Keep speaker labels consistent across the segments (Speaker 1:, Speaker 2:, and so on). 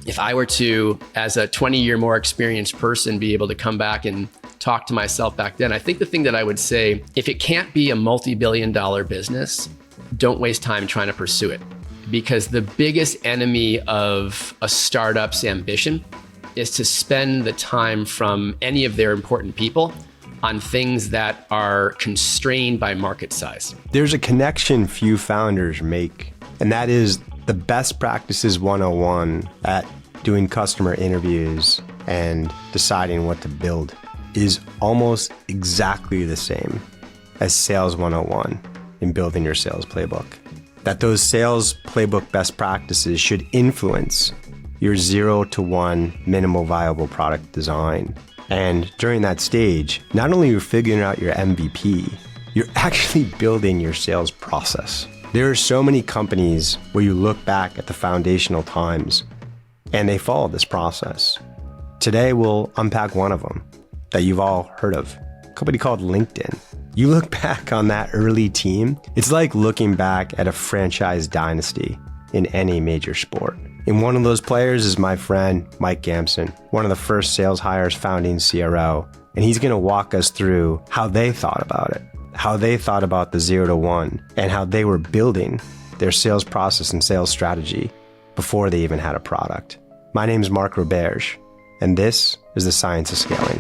Speaker 1: if I were to, as a 20-year more experienced person, be able to come back and talk to myself back then, I think the thing that I would say, if it can't be a multi-billion-dollar business, don't waste time trying to pursue it. Because the biggest enemy of a startup's ambition is to spend the time from any of their important people on things that are constrained by market size.
Speaker 2: There's a connection few founders make, and that is the best practices 101 at doing customer interviews and deciding what to build is almost exactly the same as sales 101 in building your sales playbook. That those sales playbook best practices should influence your 0 to 1 minimal viable product design. And during that stage, not only are you figuring out your MVP, you're actually building your sales process. There are so many companies where you look back at the foundational times and they follow this process. Today, we'll unpack one of them that you've all heard of, a company called LinkedIn. You look back on that early team, it's like looking back at a franchise dynasty in any major sport. And one of those players is my friend, Mike Gamson, one of the first sales hires founding CRO. And he's going to walk us through how they thought about it, how they thought about the 0 to 1, and how they were building their sales process and sales strategy before they even had a product. My name is Mark Roberge, and this is The Science of Scaling.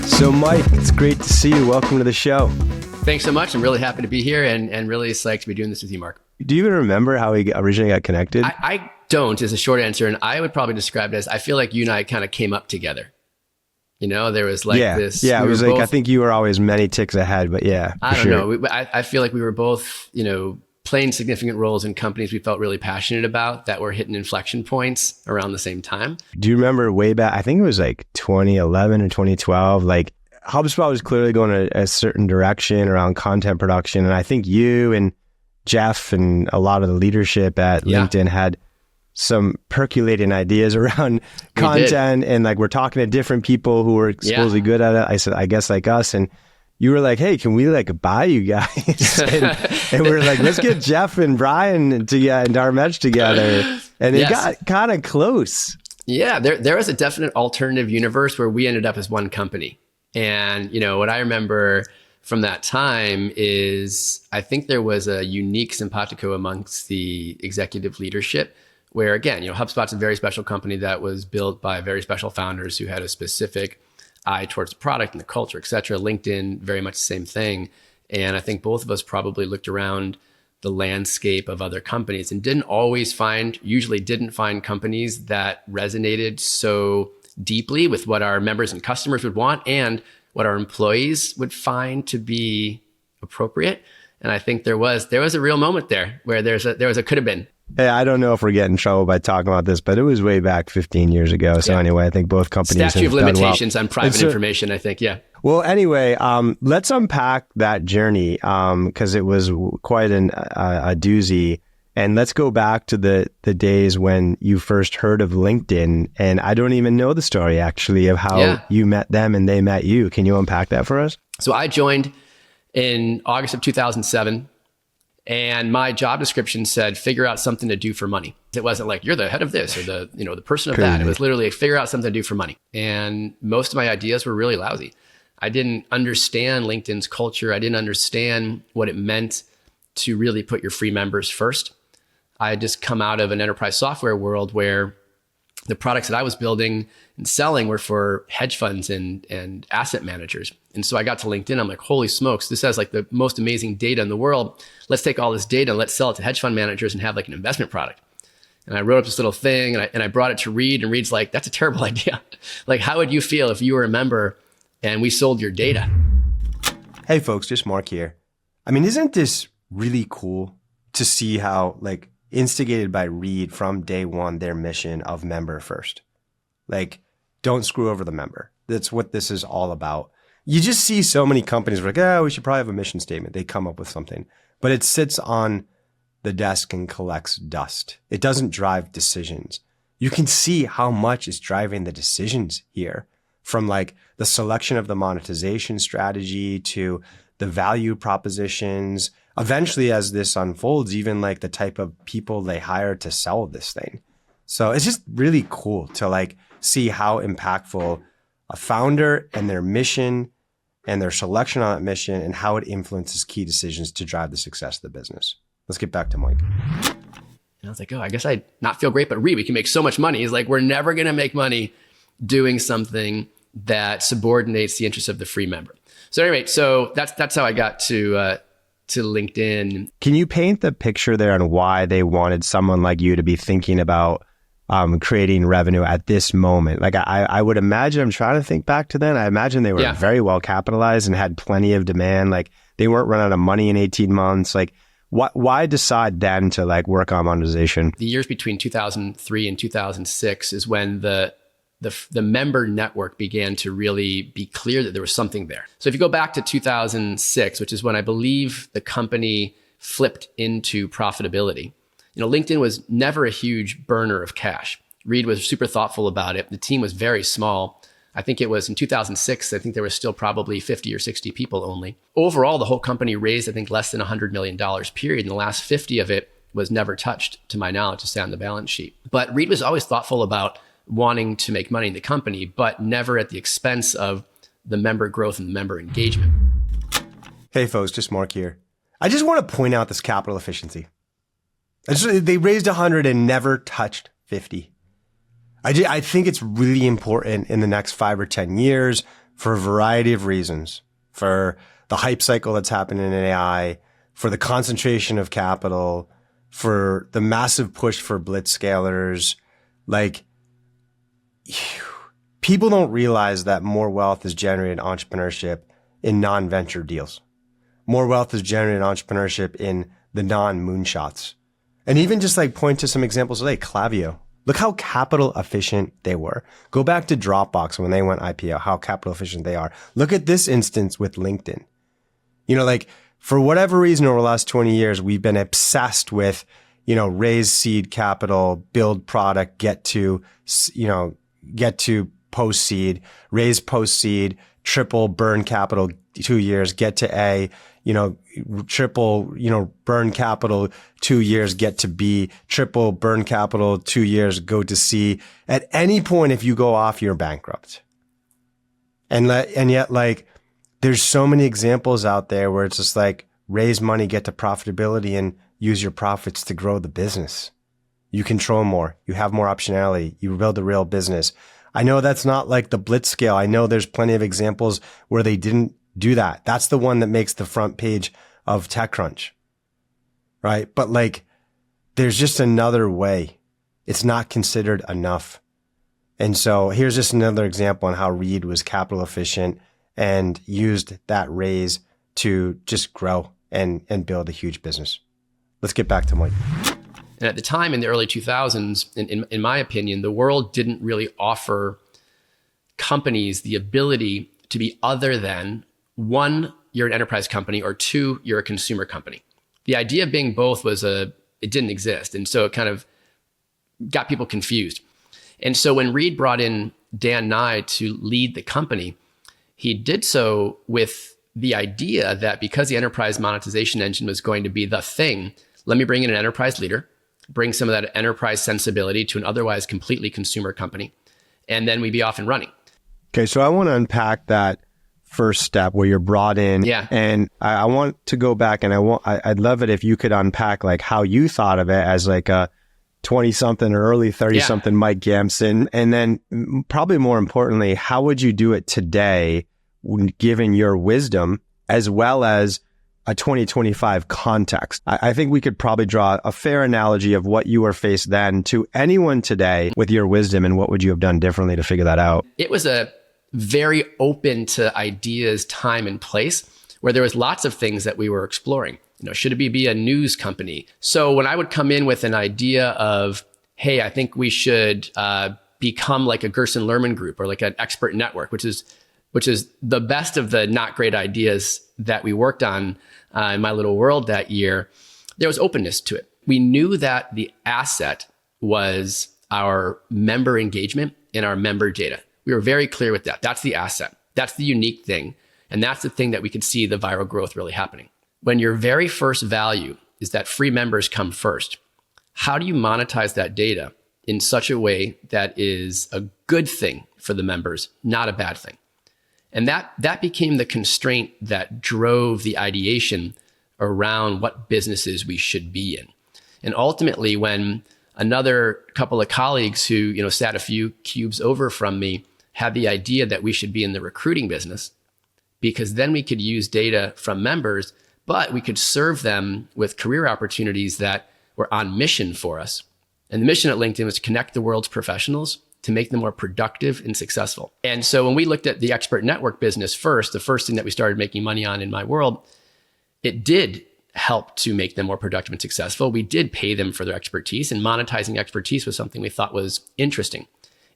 Speaker 2: So Mike, it's great to see you. Welcome to the show.
Speaker 1: Thanks so much. I'm really happy to be here and really psyched to be doing this with you, Mark.
Speaker 2: Do you even remember how we originally got connected?
Speaker 1: I don't, is a short answer. And I would probably describe it as, I feel like you and I kind of came up together. You know, there was like this.
Speaker 2: Yeah, it was like, both, I think you were always many ticks ahead, but yeah.
Speaker 1: I don't know. I feel like we were both, playing significant roles in companies we felt really passionate about that were hitting inflection points around the same time.
Speaker 2: Do you remember way back, I think it was like 2011 or 2012, like HubSpot was clearly going a certain direction around content production. And I think you and Jeff and a lot of the leadership at LinkedIn had some percolating ideas around content. And like, we're talking to different people who were supposedly good at it. I said, I guess like us. And you were like, hey, can we like buy you guys? and we were like, let's get Jeff and Brian and Dharmesh together. And it got kind of close.
Speaker 1: Yeah, there was a definite alternative universe where we ended up as one company. And, what I remember from that time is I think there was a unique simpatico amongst the executive leadership where, again, HubSpot's a very special company that was built by very special founders who had a specific eye towards the product and the culture, et cetera. LinkedIn, very much the same thing. And I think both of us probably looked around the landscape of other companies and usually didn't find companies that resonated so deeply with what our members and customers would want and what our employees would find to be appropriate. And I think there was a real moment there where there was a could have been.
Speaker 2: Hey, I don't know if we're getting in trouble by talking about this, but it was way back 15 years ago. So anyway, I think both companies
Speaker 1: statute of limitations on private
Speaker 2: so,
Speaker 1: information, I think. Yeah.
Speaker 2: Well, anyway, let's unpack that journey because it was quite a doozy. And let's go back to the days when you first heard of LinkedIn. And I don't even know the story actually of how you met them and they met you. Can you unpack that for us?
Speaker 1: So I joined in August of 2007 and my job description said, figure out something to do for money. It wasn't like you're the head of this or the person of that. It was literally figure out something to do for money. And most of my ideas were really lousy. I didn't understand LinkedIn's culture. I didn't understand what it meant to really put your free members first. I had just come out of an enterprise software world where the products that I was building and selling were for hedge funds and asset managers. And so I got to LinkedIn. I'm like, holy smokes, this has like the most amazing data in the world. Let's take all this data and let's sell it to hedge fund managers and have like an investment product. And I wrote up this little thing and I brought it to Reed, and Reed's like, that's a terrible idea. Like, how would you feel if you were a member and we sold your data?
Speaker 2: Hey folks, just Mark here. I mean, isn't this really cool to see how like instigated by Reed from day one, their mission of member first? Like, don't screw over the member. That's what this is all about. You just see so many companies where like, we should probably have a mission statement. They come up with something, but it sits on the desk and collects dust. It doesn't drive decisions. You can see how much is driving the decisions here, from like the selection of the monetization strategy to the value propositions, eventually, as this unfolds, even like the type of people they hire to sell this thing. So it's just really cool to like see how impactful a founder and their mission and their selection on that mission and how it influences key decisions to drive the success of the business. Let's get back to Mike.
Speaker 1: And I was like, oh, I guess I not feel great, but Reed, we can make so much money. He's like, we're never going to make money doing something that subordinates the interests of the free member. So anyway, so that's how I got to LinkedIn.
Speaker 2: Can you paint the picture there on why they wanted someone like you to be thinking about creating revenue at this moment? Like I would imagine, I'm trying to think back to then. I imagine they were very well capitalized and had plenty of demand. Like they weren't running out of money in 18 months. Like why decide then to like work on monetization?
Speaker 1: The years between 2003 and 2006 is when the member network began to really be clear that there was something there. So if you go back to 2006, which is when I believe the company flipped into profitability, LinkedIn was never a huge burner of cash. Reed was super thoughtful about it. The team was very small. I think it was in 2006, I think there was still probably 50 or 60 people only. Overall, the whole company raised, I think, less than $100 million period. And the last 50 of it was never touched, to my knowledge, to stay on the balance sheet. But Reed was always thoughtful about wanting to make money in the company, but never at the expense of the member growth and the member engagement.
Speaker 2: Hey folks, just Mark here. I just want to point out this capital efficiency. They raised 100 and never touched 50. I think it's really important in the next 5 or 10 years for a variety of reasons. For the hype cycle that's happening in AI, for the concentration of capital, for the massive push for blitzscalers. Like, people don't realize that more wealth is generated in entrepreneurship in non-venture deals. More wealth is generated in entrepreneurship in the non-moonshots. And even just like point to some examples today, Klaviyo. Look how capital efficient they were. Go back to Dropbox when they went IPO, how capital efficient they are. Look at this instance with LinkedIn. Like for whatever reason over the last 20 years, we've been obsessed with, raise seed capital, build product, get to post seed, raise post seed, triple burn capital 2 years, get to A, triple, burn capital 2 years, get to B, triple burn capital 2 years, go to C. At any point, if you go off, you're bankrupt. And yet, like, there's so many examples out there where it's just like raise money, get to profitability, and use your profits to grow the business. You control more. You have more optionality. You build a real business. I know that's not like the blitz scale. I know there's plenty of examples where they didn't do that. That's the one that makes the front page of TechCrunch, right? But like, there's just another way. It's not considered enough. And so here's just another example on how Reed was capital efficient and used that raise to just grow and build a huge business. Let's get back to Mike.
Speaker 1: And at the time in the early 2000s, in my opinion, the world didn't really offer companies the ability to be other than, one, you're an enterprise company, or two, you're a consumer company. The idea of being both it didn't exist. And so it kind of got people confused. And so when Reed brought in Dan Nye to lead the company, he did so with the idea that because the enterprise monetization engine was going to be the thing, let me bring in an enterprise leader, bring some of that enterprise sensibility to an otherwise completely consumer company, and then we'd be off and running.
Speaker 2: Okay, so I want to unpack that first step where you're brought in.
Speaker 1: Yeah.
Speaker 2: And I want to go back and I'd love it if you could unpack like how you thought of it as like a 20-something or early 30-something Mike Gamson. And then probably more importantly, how would you do it today given your wisdom as well as a 2025 context? I think we could probably draw a fair analogy of what you were faced then to anyone today with your wisdom, and what would you have done differently to figure that out?
Speaker 1: It was a very open to ideas, time and place, where there was lots of things that we were exploring. Should it be a news company? So when I would come in with an idea of, hey, I think we should become like a Gerson Lerman group or like an expert network, which is the best of the not great ideas that we worked on in my little world that year, there was openness to it. We knew that the asset was our member engagement and our member data. We were very clear with that. That's the asset. That's the unique thing. And that's the thing that we could see the viral growth really happening. when your very first value is that free members come first, how do you monetize that data in such a way that is a good thing for the members, not a bad thing? And that became the constraint that drove the ideation around what businesses we should be in. And ultimately, when another couple of colleagues who sat a few cubes over from me had the idea that we should be in the recruiting business, because then we could use data from members, but we could serve them with career opportunities that were on mission for us. And the mission at LinkedIn was to connect the world's professionals to make them more productive and successful. And so when we looked at the expert network business first, the first thing that we started making money on in my world, it did help to make them more productive and successful. We did pay them for their expertise, and monetizing expertise was something we thought was interesting.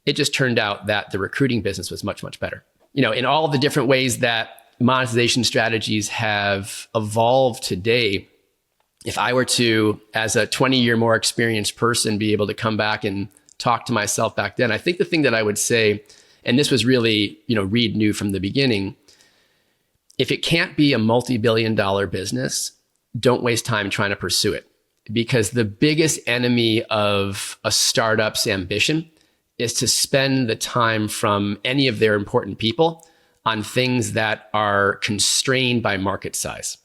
Speaker 1: It just turned out that the recruiting business was much, much better. In all of the different ways that monetization strategies have evolved today, if I were to, as a 20-year more experienced person, be able to come back and talk to myself back then, I think the thing that I would say, and this was really, Reed knew from the beginning, if it can't be a multi-billion-dollar business, don't waste time trying to pursue it. Because the biggest enemy of a startup's ambition is to spend the time from any of their important people on things that are constrained by market size.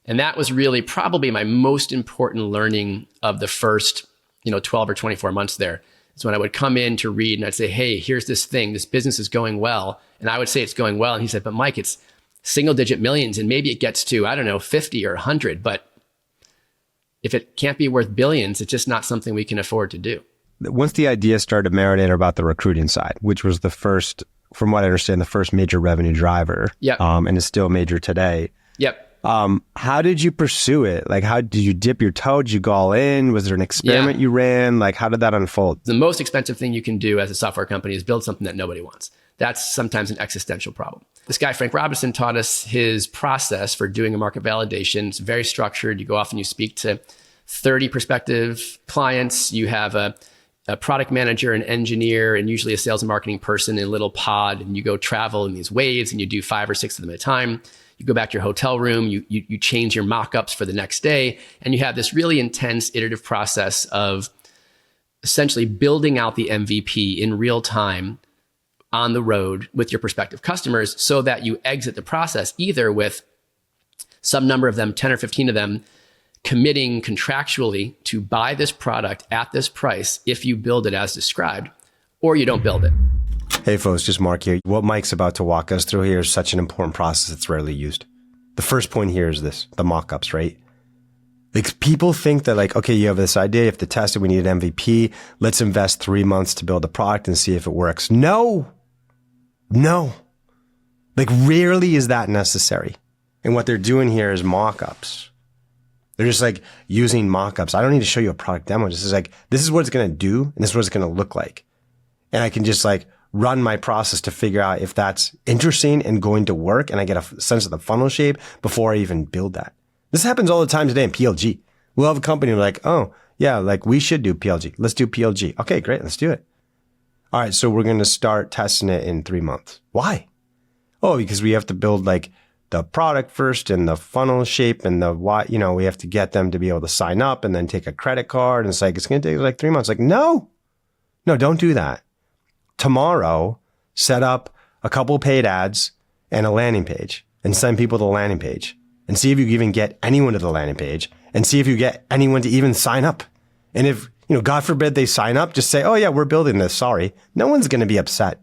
Speaker 1: And that was really probably my most important learning of the first 12 or 24 months there. It's when I would come in to Reed and I'd say, hey, here's this thing, this business is going well. And I would say it's going well. And he said, but Mike, it's single digit millions and maybe it gets to, 50 or 100. But if it can't be worth billions, it's just not something we can afford to do.
Speaker 2: Once the idea started to marinate about the recruiting side, which was the first, from what I understand, the first major revenue driver,
Speaker 1: yep.
Speaker 2: And is still major today.
Speaker 1: Yep.
Speaker 2: How did you pursue it? Like, how did you dip your toe? Did you go all in? Was there an experiment you ran? Like, how did that unfold?
Speaker 1: The most expensive thing you can do as a software company is build something that nobody wants. That's sometimes an existential problem. This guy, Frank Robinson, taught us his process for doing a market validation. It's very structured. You go off and you speak to 30 prospective clients. You have a product manager, an engineer, and usually a sales and marketing person in a little pod. And you go travel in these waves and you do 5 or 6 of them at a time. You go back to your hotel room, you change your mock-ups for the next day, and you have this really intense iterative process of essentially building out the MVP in real time on the road with your prospective customers so that you exit the process either with some number of them, 10 or 15 of them, committing contractually to buy this product at this price if you build it as described, or you don't build it.
Speaker 2: Hey folks, just Mark here. What Mike's about to walk us through here is such an important process that's rarely used. The first point here is this, the mock-ups, right? Like, people think that like, okay, you have this idea, you have to test it, we need an MVP, let's invest 3 months to build a product and see if it works. No. Like, rarely is that necessary. And what they're doing here is mock-ups. They're just like using mock-ups. I don't need to show you a product demo. This is like, this is what it's going to do and this is what it's going to look like. And I can just like run my process to figure out if that's interesting and going to work. And I get a sense of the funnel shape before I even build that. This happens all the time today in PLG. We'll have a company like, oh yeah, like we should do PLG. Let's do PLG. Okay, great. Let's do it. All right. So we're going to start testing it in 3 months. Why? Oh, because we have to build like the product first and the funnel shape and the why, we have to get them to be able to sign up and then take a credit card. And it's like, it's going to take like 3 months. Like, no, don't do that. Tomorrow, set up a couple paid ads and a landing page and send people to the landing page and see if you even get anyone to the landing page and see if you get anyone to even sign up. And if, God forbid they sign up, just say, oh yeah, we're building this. Sorry. No one's going to be upset.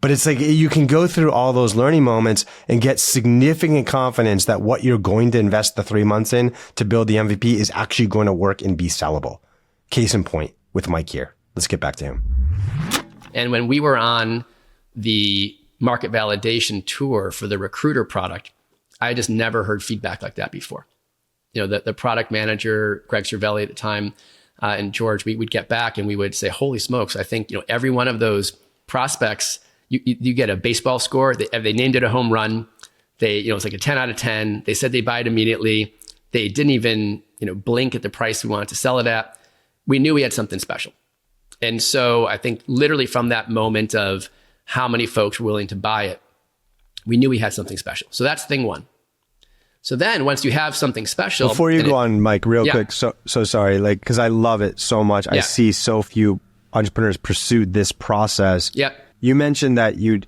Speaker 2: But it's like you can go through all those learning moments and get significant confidence that what you're going to invest the 3 months in to build the MVP is actually going to work and be sellable. Case in point with Mike here. Let's get back to him.
Speaker 1: And when we were on the market validation tour for the recruiter product, I just never heard feedback like that before. The product manager, Greg Cervelli at the time, and George, we would get back and we would say, holy smokes, I think, every one of those prospects, you get a baseball score. They named it a home run. It's like a 10 out of 10. They said they buy it immediately. They didn't even, blink at the price we wanted to sell it at. We knew we had something special. And so I think literally from that moment of how many folks were willing to buy it, we knew we had something special. So that's thing one. So then once you have something special.
Speaker 2: Before you go on, Mike, real quick. So sorry, like, because I love it so much. I see so few entrepreneurs pursue this process.
Speaker 1: Yep.
Speaker 2: You mentioned that you'd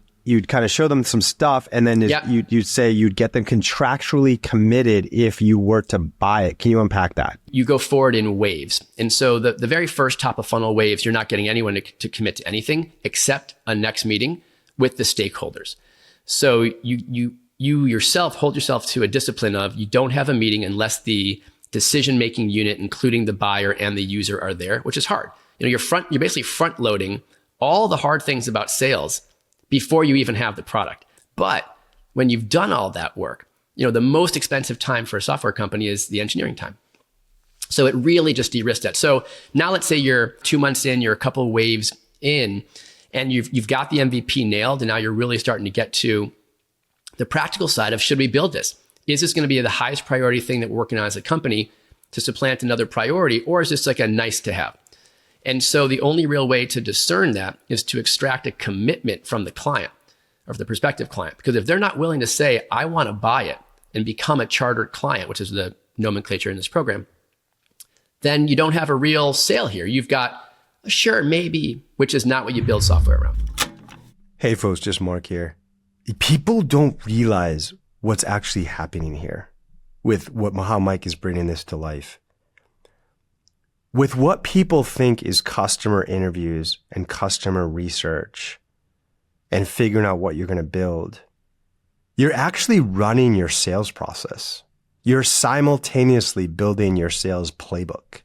Speaker 2: kind of show them some stuff, and then you'd say you'd get them contractually committed if you were to buy it. Can you unpack that?
Speaker 1: You go forward in waves. And so the very first top of funnel waves, you're not getting anyone to commit to anything except a next meeting with the stakeholders. So you yourself hold yourself to a discipline of you don't have a meeting unless the decision-making unit, including the buyer and the user, are there, which is hard. You're basically front loading all the hard things about sales before you even have the product. But when you've done all that work, the most expensive time for a software company is the engineering time. So it really just de-risks that. So now let's say you're 2 months in, you're a couple of waves in, and you've got the MVP nailed, and now you're really starting to get to the practical side of, should we build this? Is this going to be the highest priority thing that we're working on as a company to supplant another priority, or is this like a nice to have? And so the only real way to discern that is to extract a commitment from the client or the prospective client. Because if they're not willing to say, I want to buy it and become a chartered client, which is the nomenclature in this program, then you don't have a real sale here. You've got a sure, maybe, which is not what you build software around.
Speaker 2: Hey folks, just Mark here. People don't realize what's actually happening here with how Mike is bringing this to life. With what people think is customer interviews and customer research and figuring out what you're going to build, you're actually running your sales process. You're simultaneously building your sales playbook.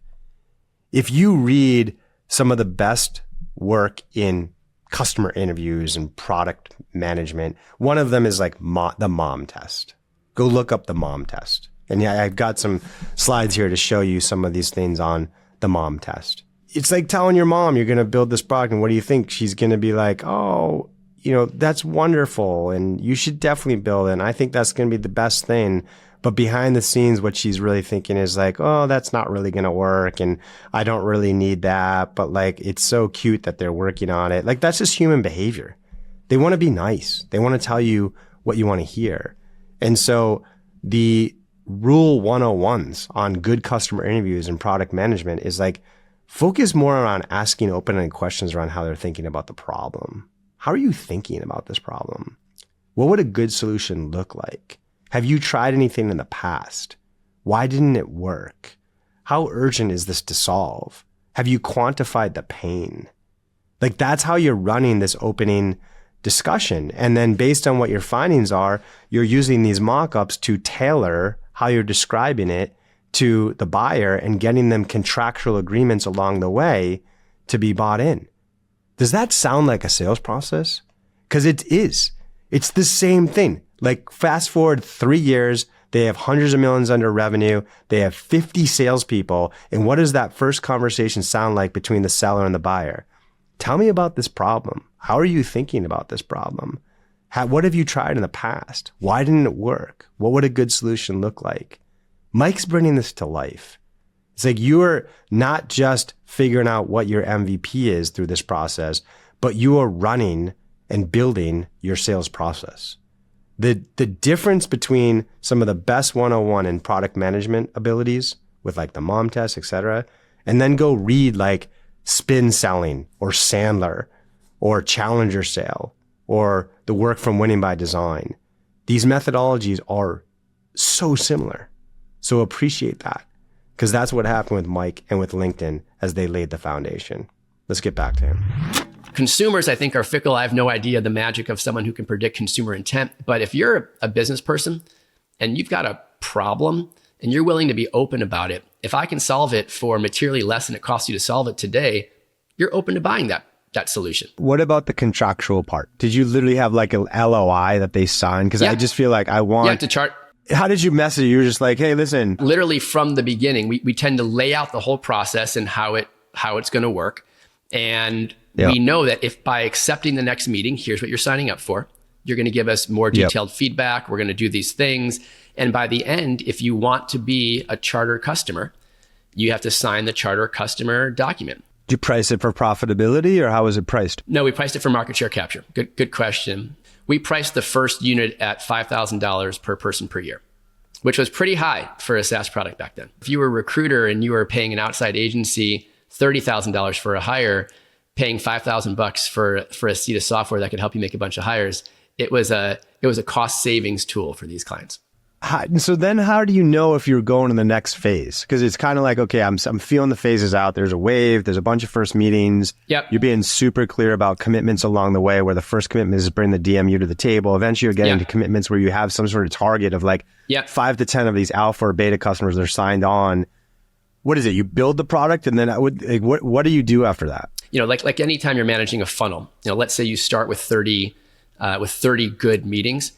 Speaker 2: If you read some of the best work in customer interviews and product management, one of them is like the mom test. Go look up the mom test. And yeah, I've got some slides here to show you some of these things on the mom test. It's like telling your mom you're going to build this product, and what do you think? She's going to be like, oh, that's wonderful, and you should definitely build it, and I think that's going to be the best thing. But behind the scenes, what she's really thinking is like, oh, that's not really going to work, and I don't really need that, but like, it's so cute that they're working on it. Like, that's just human behavior. They want to be nice. They want to tell you what you want to hear. And so the rule 101s on good customer interviews and product management is like, focus more around asking open-ended questions around how they're thinking about the problem. How are you thinking about this problem? What would a good solution look like? Have you tried anything in the past? Why didn't it work? How urgent is this to solve? Have you quantified the pain? Like, that's how you're running this opening discussion. And then based on what your findings are, you're using these mock-ups to tailor how you're describing it to the buyer and getting them contractual agreements along the way to be bought in. Does that sound like a sales process? Because it is. It's the same thing. Like, fast forward 3 years, they have hundreds of millions under revenue. They have 50 salespeople. And what does that first conversation sound like between the seller and the buyer? Tell me about this problem. How are you thinking about this problem? What have you tried in the past? Why didn't it work? What would a good solution look like? Mike's bringing this to life. It's like you're not just figuring out what your MVP is through this process, but you are running and building your sales process. The difference between some of the best 101 in product management abilities with like the mom test, et cetera, and then go read like spin selling or Sandler or Challenger Sale or the work from Winning by Design. These methodologies are so similar. So appreciate that, because that's what happened with Mike and with LinkedIn as they laid the foundation. Let's get back to him.
Speaker 1: Consumers, I think, are fickle. I have no idea the magic of someone who can predict consumer intent. But if you're a business person and you've got a problem and you're willing to be open about it, if I can solve it for materially less than it costs you to solve it today, you're open to buying that solution.
Speaker 2: What about the contractual part? Did you literally have like an LOI that they signed? Because I just feel like I want...
Speaker 1: You have to chart...
Speaker 2: How did you message? You were just like, hey, listen.
Speaker 1: Literally from the beginning, we tend to lay out the whole process and how it's going to work. And we know that if by accepting the next meeting, here's what you're signing up for. You're going to give us more detailed feedback. We're going to do these things. And by the end, if you want to be a charter customer, you have to sign the charter customer document.
Speaker 2: Did you price it for profitability, or how was it priced?
Speaker 1: No, we priced it for market share capture. Good question. We priced the first unit at $5,000 per person per year. which was pretty high for a SaaS product back then. If you were a recruiter and you were paying an outside agency $30,000 for a hire, paying $5,000 for a seat of software that could help you make a bunch of hires, it was a cost savings tool for these clients.
Speaker 2: So then how do you know if you're going to the next phase? Because it's kind of like, okay, I'm feeling the phases out. There's a wave. There's a bunch of first meetings.
Speaker 1: Yep.
Speaker 2: You're being super clear about commitments along the way, where the first commitment is bring the DMU to the table. Eventually you're getting to commitments where you have some sort of target of like 5 to 10 of these alpha or beta customers that are signed on. What is it? You build the product, and then what do you do after that?
Speaker 1: Like anytime you're managing a funnel, let's say you start with 30 good meetings,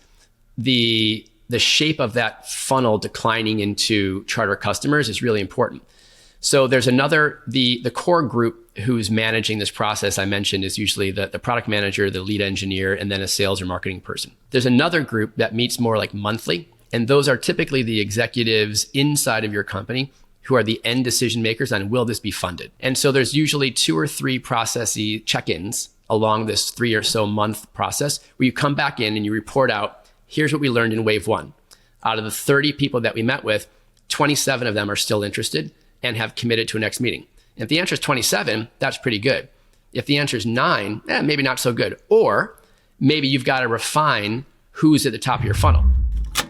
Speaker 1: the shape of that funnel declining into charter customers is really important. So there's the core group who's managing this process I mentioned is usually the product manager, the lead engineer, and then a sales or marketing person. There's another group that meets more like monthly, and those are typically the executives inside of your company who are the end decision makers on will this be funded. And so there's usually 2 or 3 processy check-ins along this 3 or so month process where you come back in and you report out, here's what we learned in wave 1. Out of the 30 people that we met with, 27 of them are still interested and have committed to a next meeting. And if the answer is 27, that's pretty good. If the answer is 9, maybe not so good. Or maybe you've got to refine who's at the top of your funnel.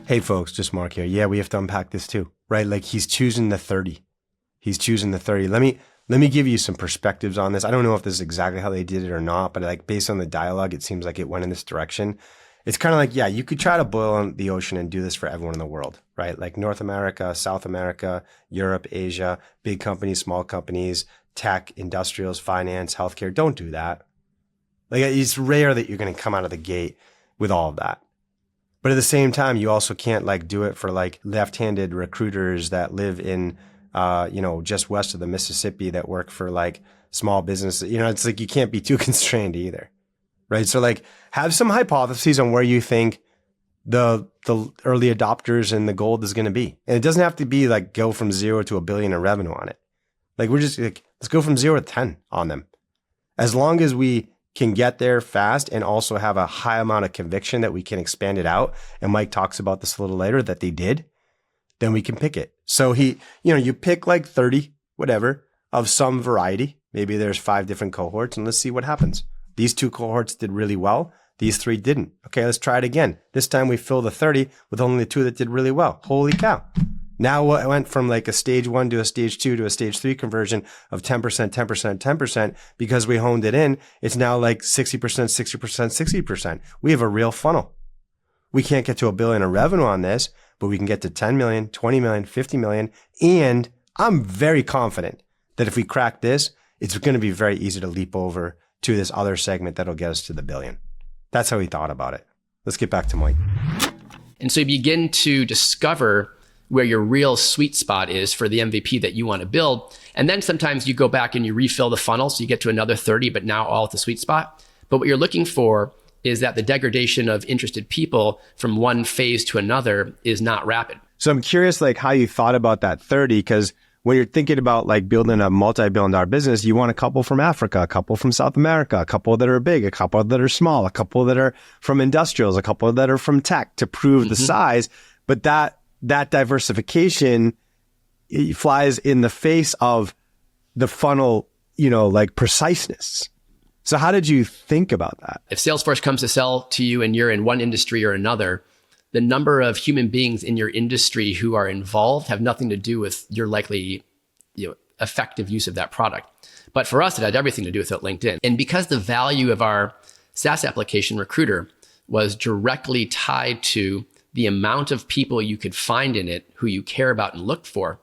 Speaker 2: Hey folks, just Mark here. Yeah, we have to unpack this too, right? Like he's choosing the 30. He's choosing the 30. Let me give you some perspectives on this. I don't know if this is exactly how they did it or not, but like based on the dialogue, it seems like it went in this direction. It's kind of like, yeah, you could try to boil the ocean and do this for everyone in the world, right? Like North America, South America, Europe, Asia, big companies, small companies, tech, industrials, finance, healthcare. Don't do that. Like it's rare that you're going to come out of the gate with all of that. But at the same time, you also can't like do it for like left-handed recruiters that live in, just west of the Mississippi that work for like small businesses. It's like you can't be too constrained either. Right. So like have some hypotheses on where you think the early adopters and the gold is going to be. And it doesn't have to be like go from 0 to $1 billion in revenue on it. Like we're just like, let's go from 0 to 10 on them. As long as we can get there fast and also have a high amount of conviction that we can expand it out. And Mike talks about this a little later that they did, then we can pick it. So you pick like 30, whatever, of some variety. Maybe there's 5 different cohorts and let's see what happens. These 2 cohorts did really well. These 3 didn't. Okay, let's try it again. This time we fill the 30 with only the 2 that did really well. Holy cow. Now it went from like a stage 1 to a stage 2 to a stage 3 conversion of 10%, 10%, 10%. Because we honed it in, it's now like 60%, 60%, 60%. We have a real funnel. We can't get to $1 billion in revenue on this, but we can get to 10 million, 20 million, 50 million. And I'm very confident that if we crack this, it's going to be very easy to leap over to this other segment that'll get us to the $1 billion. That's how he thought about it. Let's get back to Mike.
Speaker 1: And so you begin to discover where your real sweet spot is for the MVP that you want to build. And then sometimes you go back and you refill the funnel. So you get to another 30, but now all at the sweet spot. But what you're looking for is that the degradation of interested people from one phase to another is not rapid.
Speaker 2: So I'm curious like how you thought about that 30, because when you're thinking about like building a multi-billion-dollar business, you want a couple from Africa, a couple from South America, a couple that are big, a couple that are small, a couple that are from industrials, a couple that are from tech to prove the size. But that diversification flies in the face of the funnel, like preciseness. So how did you think about that?
Speaker 1: If Salesforce comes to sell to you and you're in one industry or another, the number of human beings in your industry who are involved have nothing to do with your likely effective use of that product. But for us, it had everything to do with it, LinkedIn. And because the value of our SaaS application Recruiter was directly tied to the amount of people you could find in it who you care about and look for,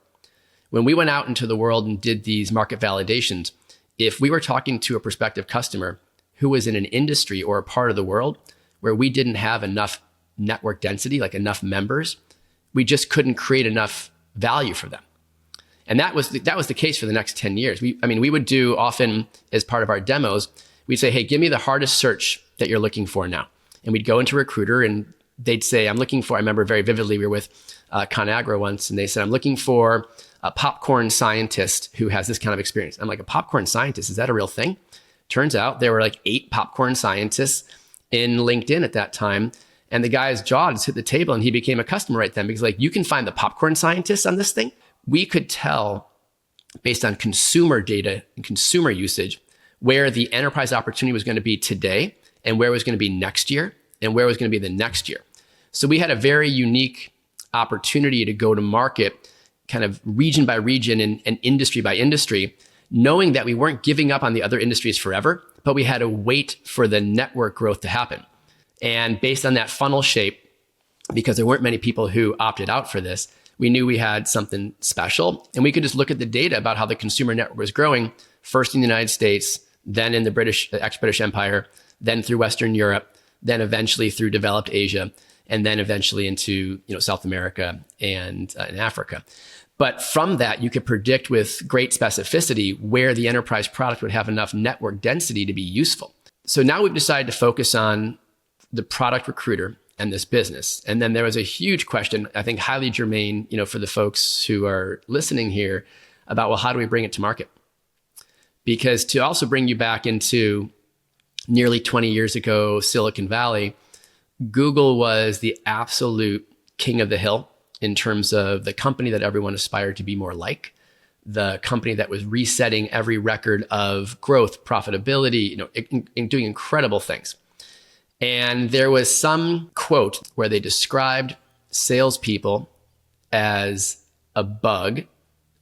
Speaker 1: when we went out into the world and did these market validations, if we were talking to a prospective customer who was in an industry or a part of the world where we didn't have enough network density, like enough members, we just couldn't create enough value for them. And that was the case for the next 10 years. We would do often as part of our demos, we'd say, hey, give me the hardest search that you're looking for now. And we'd go into Recruiter and they'd say, I remember very vividly, we were with ConAgra once, and they said, I'm looking for a popcorn scientist who has this kind of experience. I'm like, a popcorn scientist, is that a real thing? Turns out there were like 8 popcorn scientists in LinkedIn at that time. And the guy's jaw just hit the table and he became a customer right then because like, you can find the popcorn scientists on this thing. We could tell based on consumer data and consumer usage where the enterprise opportunity was going to be today and where it was going to be next year and where it was going to be the next year. So we had a very unique opportunity to go to market kind of region by region and industry by industry, knowing that we weren't giving up on the other industries forever, but we had to wait for the network growth to happen. And based on that funnel shape, because there weren't many people who opted out for this, we knew we had something special. And we could just look at the data about how the consumer network was growing, first in the United States, then in the ex-British Empire, then through Western Europe, then eventually through developed Asia, and then eventually into South America and in Africa. But from that, you could predict with great specificity where the enterprise product would have enough network density to be useful. So now we've decided to focus on the product recruiter and this business. And then there was a huge question, I think highly germane, for the folks who are listening here about, well, how do we bring it to market? Because to also bring you back into nearly 20 years ago, Silicon Valley, Google was the absolute king of the hill in terms of the company that everyone aspired to be more like, the company that was resetting every record of growth, profitability, in doing incredible things. And there was some quote where they described salespeople as a bug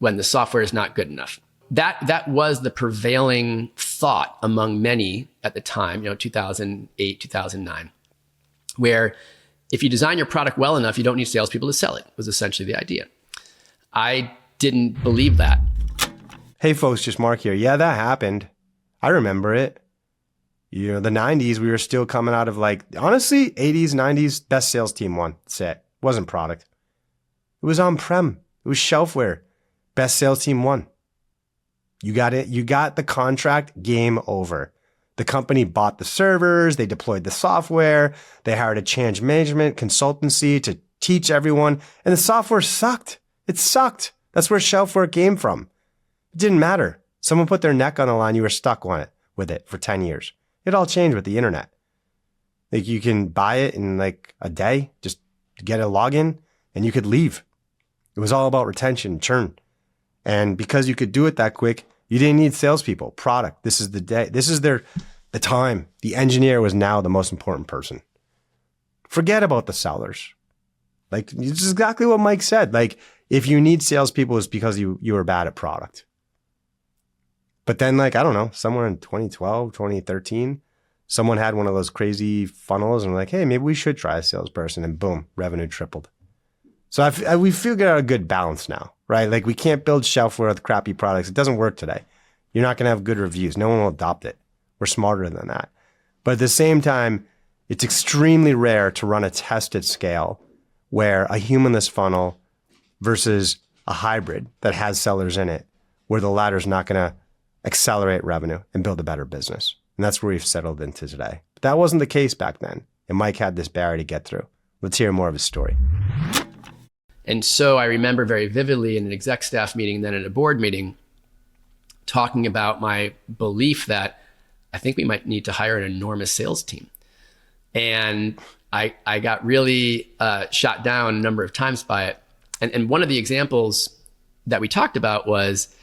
Speaker 1: when the software is not good enough. That was the prevailing thought among many at the time, 2008, 2009, where if you design your product well enough, you don't need salespeople to sell it, was essentially the idea. I didn't believe that.
Speaker 2: Hey folks, just Mark here. Yeah, that happened. I remember it. The 90s, we were still coming out of honestly, 80s, 90s, best sales team won. That's it. Wasn't product. It was on-prem. It was shelfware. Best sales team won. You got it. You got the contract, game over. The company bought the servers. They deployed the software. They hired a change management consultancy to teach everyone. And the software sucked. It sucked. That's where shelfware came from. It didn't matter. Someone put their neck on the line. You were stuck on it with it for 10 years. It all changed with the internet. You can buy it in a day, just get a login, and you could leave. It was all about retention, churn. And because you could do it that quick, you didn't need salespeople. Product. This is the day. This is the time. The engineer was now the most important person. Forget about the sellers. It's exactly what Mike said. If you need salespeople, it's because you were bad at product. But then I don't know, somewhere in 2012, 2013, someone had one of those crazy funnels and hey, maybe we should try a salesperson, and boom, revenue tripled. So we figured out a good balance now, right? We can't build shelfware with crappy products. It doesn't work today. You're not going to have good reviews. No one will adopt it. We're smarter than that. But at the same time, it's extremely rare to run a test at scale where a humanless funnel versus a hybrid that has sellers in it, where the latter is not going to accelerate revenue and build a better business. And that's where we've settled into today. But that wasn't the case back then. And Mike had this barrier to get through. Let's hear more of his story.
Speaker 1: And so I remember very vividly in an exec staff meeting, then at a board meeting, talking about my belief that I think we might need to hire an enormous sales team. And I got really shot down a number of times by it. And one of the examples that we talked about was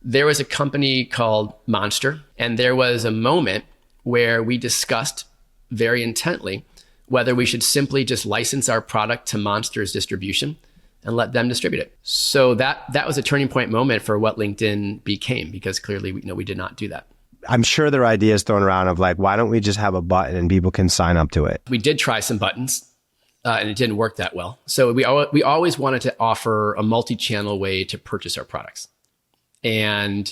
Speaker 1: there was a company called Monster, and there was a moment where we discussed very intently whether we should simply just license our product to Monster's distribution and let them distribute it. So that was a turning point moment for what LinkedIn became, because clearly we did not do that.
Speaker 2: I'm sure there are ideas thrown around of why don't we just have a button and people can sign up to it?
Speaker 1: We did try some buttons. And it didn't work that well. So we always wanted to offer a multi-channel way to purchase our products. And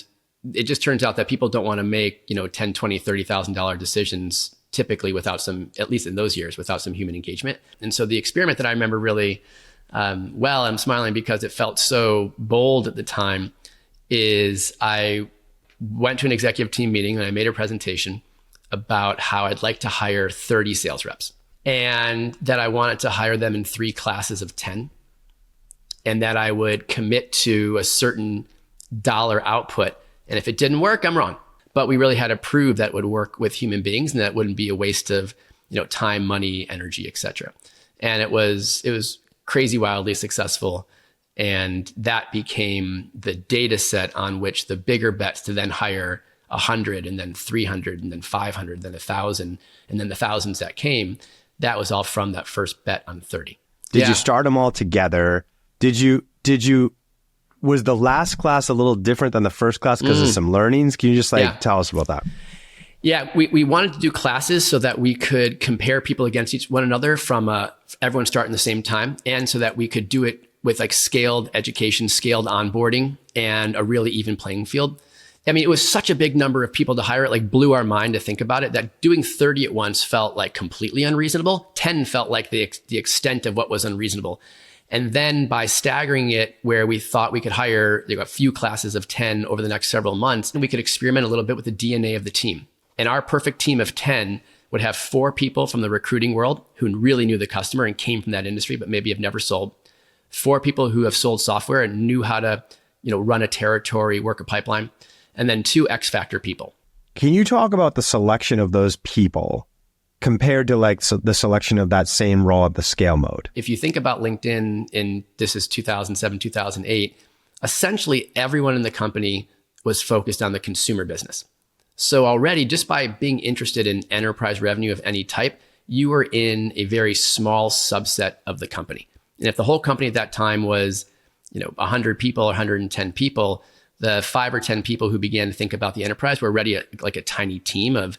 Speaker 1: it just turns out that people don't want to make, $10, $20, $30,000 decisions typically without some, at least in those years, without some human engagement. And so the experiment that I remember really well, I'm smiling because it felt so bold at the time, is I went to an executive team meeting and I made a presentation about how I'd like to hire 30 sales reps, and that I wanted to hire them in 3 classes of 10, and that I would commit to a certain dollar output. And if it didn't work, I'm wrong. But we really had to prove that it would work with human beings and that it wouldn't be a waste of time, money, energy, etc. And it was crazy, wildly successful. And that became the data set on which the bigger bets to then hire 100 and then 300 and then 500, then 1,000, and then the thousands that came. That was all from that first bet on 30.
Speaker 2: Did you start them all together? Was the last class a little different than the first class because of some learnings? Can you just tell us about that?
Speaker 1: Yeah, we wanted to do classes so that we could compare people against one another from everyone starting the same time, and so that we could do it with scaled education, scaled onboarding, and a really even playing field. I mean, it was such a big number of people to hire. It blew our mind to think about it, that doing 30 at once felt completely unreasonable. 10 felt like the extent of what was unreasonable. And then by staggering it where we thought we could hire a few classes of 10 over the next several months, and we could experiment a little bit with the DNA of the team. And our perfect team of 10 would have 4 people from the recruiting world who really knew the customer and came from that industry, but maybe have never sold. 4 people who have sold software and knew how to, run a territory, work a pipeline. And then 2 X factor people.
Speaker 2: Can you talk about the selection of those people compared to the selection of that same role at the scale mode?
Speaker 1: If you think about LinkedIn this is 2007, 2008, essentially everyone in the company was focused on the consumer business. So already just by being interested in enterprise revenue of any type, you were in a very small subset of the company. And if the whole company at that time was, 100 people or 110 people, the 5 or 10 people who began to think about the enterprise were already a tiny team of,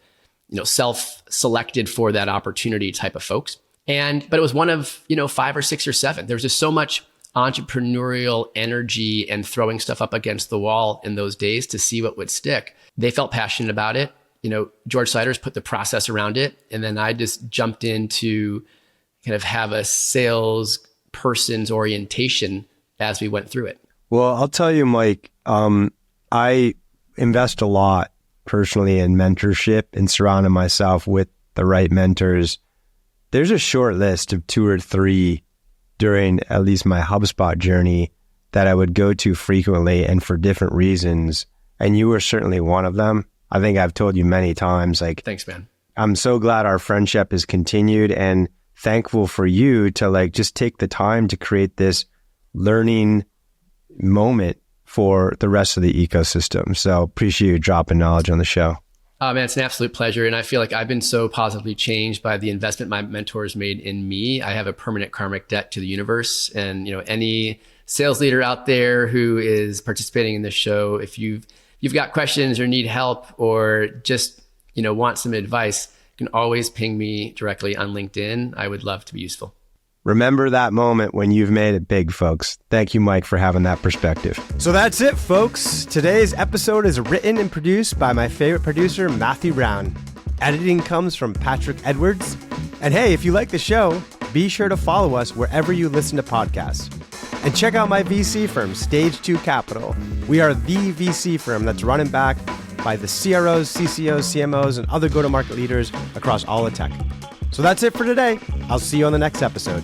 Speaker 1: self-selected for that opportunity type of folks. But it was one of, 5 or 6 or 7. There was just so much entrepreneurial energy and throwing stuff up against the wall in those days to see what would stick. They felt passionate about it. George Siders put the process around it. And then I just jumped in to kind of have a sales person's orientation as we went through it.
Speaker 2: Well, I'll tell you, Mike, I invest a lot personally in mentorship and surrounding myself with the right mentors. There's a short list of 2 or 3 during at least my HubSpot journey that I would go to frequently and for different reasons. And you were certainly one of them. I think I've told you many times,
Speaker 1: thanks, man.
Speaker 2: I'm so glad our friendship has continued and thankful for you to just take the time to create this learning moment for the rest of the ecosystem. So appreciate you dropping knowledge on the show.
Speaker 1: Oh man, it's an absolute pleasure. And I feel like I've been so positively changed by the investment my mentors made in me. I have a permanent karmic debt to the universe. And, any sales leader out there who is participating in this show, if you've got questions or need help or just, want some advice, you can always ping me directly on LinkedIn. I would love to be useful.
Speaker 2: Remember that moment when you've made it big, folks. Thank you, Mike, for having that perspective. So that's it, folks. Today's episode is written and produced by my favorite producer, Matthew Brown. Editing comes from Patrick Edwards. And hey, if you like the show, be sure to follow us wherever you listen to podcasts. And check out my VC firm, Stage 2 Capital. We are the VC firm that's run and backed by the CROs, CCOs, CMOs, and other go-to-market leaders across all of tech. So that's it for today. I'll see you on the next episode.